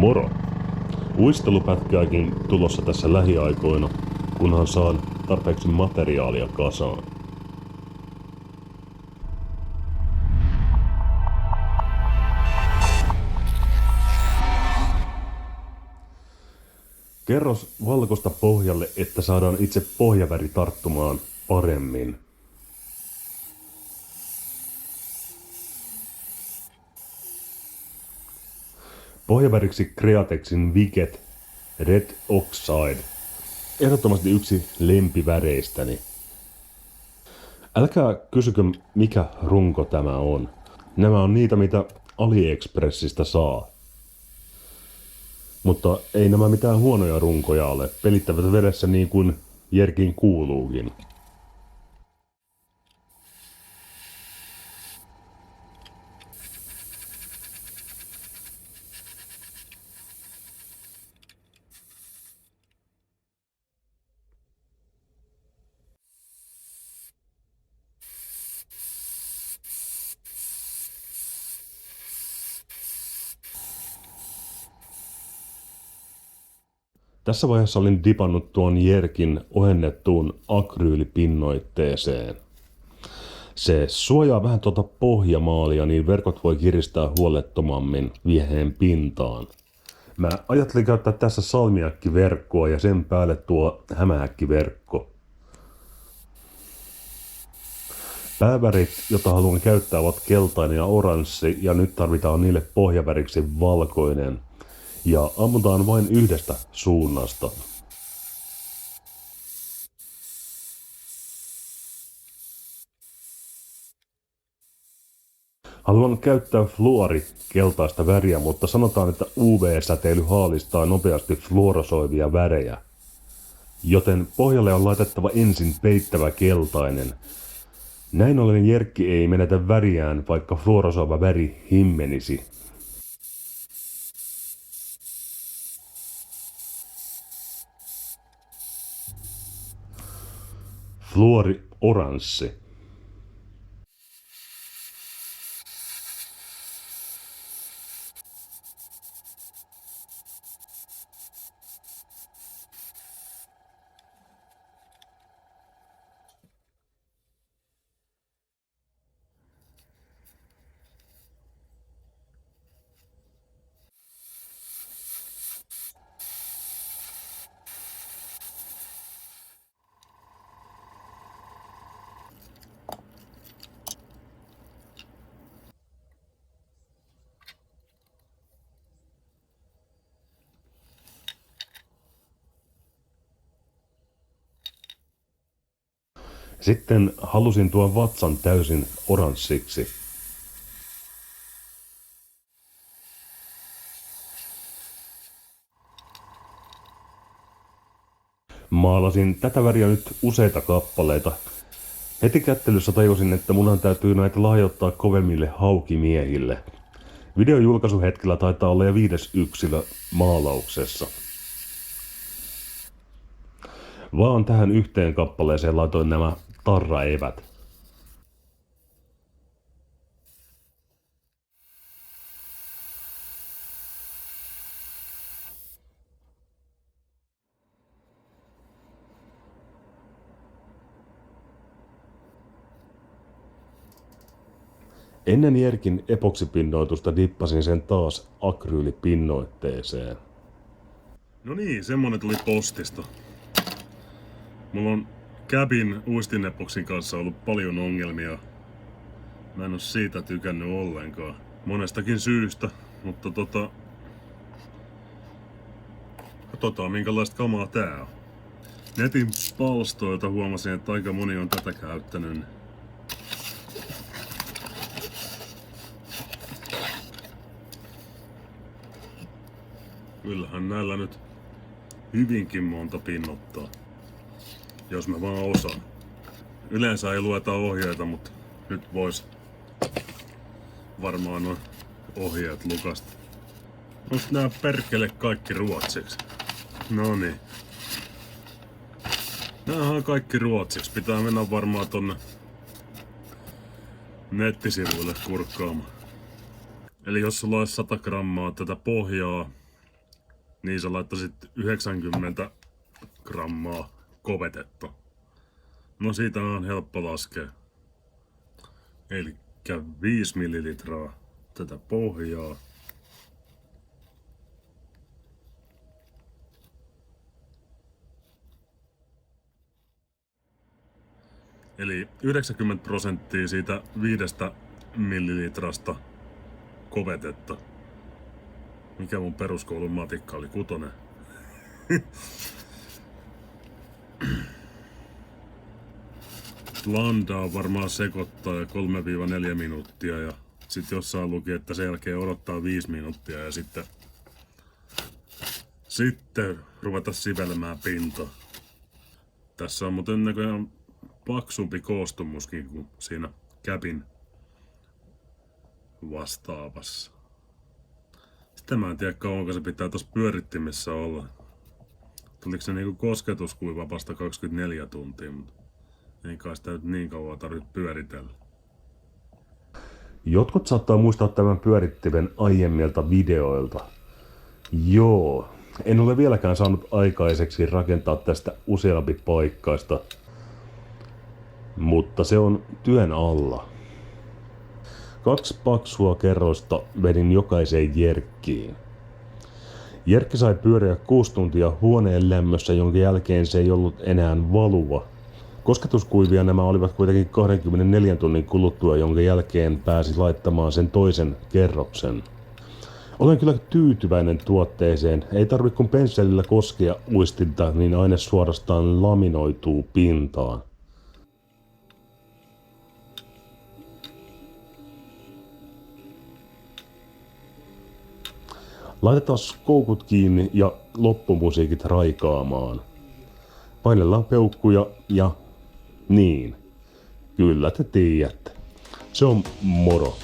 Moro! Uistelupätkääkin tulossa tässä lähiaikoina, kunhan saan tarpeeksi materiaalia kasaan. Kerros valkoista pohjalle, että saadaan itse pohjaväri tarttumaan paremmin. Pohjaväriksi Createxin Wicked Red Oxide. Ehdottomasti yksi lempiväreistäni. Älkää kysykö, mikä runko tämä on. Nämä on niitä, mitä AliExpressistä saa. Mutta ei nämä mitään huonoja runkoja ole. Pelittävät vedessä niin kuin järkiin kuuluukin. Tässä vaiheessa olin dipannut tuon jerkin ohennettuun akryylipinnoitteeseen. Se suojaa vähän tuota pohjamaalia, niin verkot voi kiristää huolettomammin vieheen pintaan. Mä ajattelin käyttää tässä salmiakkiverkkoa ja sen päälle tuo hämähäkkiverkko. Päävärit, jota haluan käyttää, ovat keltainen ja oranssi, ja nyt tarvitaan niille pohjaväriksi valkoinen. Ja ammutaan vain yhdestä suunnasta. Haluan käyttää fluorikeltaista väriä, mutta sanotaan, että UV-säteily haalistaa nopeasti fluorosoivia värejä. Joten pohjalle on laitettava ensin peittävä keltainen. Näin ollen jerkki ei menetä väriään, vaikka fluorosoiva väri himmenisi. Fluori oranssi. Sitten halusin tuon vatsan täysin oranssiksi. Maalasin tätä väriä nyt useita kappaleita. Heti kättelyssä tajusin, että munhan täytyy näitä lahjoittaa kovemmille haukimiehille. Videon julkaisuhetkellä taitaa olla jo 5. yksilö maalauksessa. Vaan tähän yhteen kappaleeseen laitoin nämä tarraevät. Ennen jerkin epoksipinnoitusta dippasin sen taas akryylipinnoitteeseen. No niin, semmonen tuli postista. Mulla on Cabin uistinepoksin kanssa ollut paljon ongelmia. Mä en oo siitä tykännyt ollenkaan. Monestakin syystä, mutta katsotaan minkälaista kamaa tää on. Netin palstoilta huomasin, että aika moni on tätä käyttänyt. Kyllähän näillä nyt hyvinkin monta pinnottaa. Jos mä vaan osaan. Yleensä ei lueta ohjeita, mutta nyt vois varmaan nuo ohjeet lukasta. Onks nää perkele kaikki ruotsiksi? Noniin. Näähän on kaikki ruotsiksi. Pitää mennä varmaan tonne nettisivuille kurkkaamaan. Eli jos sulla olisi 100 grammaa tätä pohjaa, niin sä laittaisit 90 grammaa kovetetta. No siitä on helppo laskea. Eli 5 millilitraa tätä pohjaa. Eli 90% siitä 5 millilitrasta kovetetta. Mikä mun peruskoulun matikka oli? 6. Blandaa varmaan sekoittaa ja 3-4 minuuttia ja sitten jossain luki, että sen jälkeen odottaa 5 minuuttia ja sitten ruveta sivelemään pintaa. Tässä on muuten näköjään paksumpi koostumuskin kuin siinä käpin vastaavassa. Sitten mä en tiedä kauanko se pitää tuossa pyörittimessä olla. Tuliko se niinku kosketuskuiva vasta 24 tuntia, mutta ei kai sitä nyt niin kauan tarvitse pyöritellä. Jotkut saattaa muistaa tämän pyörittimen aiemmilta videoilta. Joo, en ole vieläkään saanut aikaiseksi rakentaa tästä useampi paikkaista, mutta se on työn alla. 2 paksua kerrosta vedin jokaiseen jerkkiin. Jerkki sai pyöriä 6 tuntia huoneen lämmössä, jonka jälkeen se ei ollut enää valuva. Kosketuskuivia nämä olivat kuitenkin 24 tunnin kuluttua, jonka jälkeen pääsi laittamaan sen toisen kerroksen. Olen kyllä tyytyväinen tuotteeseen. Ei tarvitse kun pensselillä koskea uistinta, niin aine suorastaan laminoituu pintaan. Laitetaan koukut kiinni ja loppumusiikit raikaamaan. Painellaan peukkuja ja niin. Kyllä te tiedätte. Se on moro.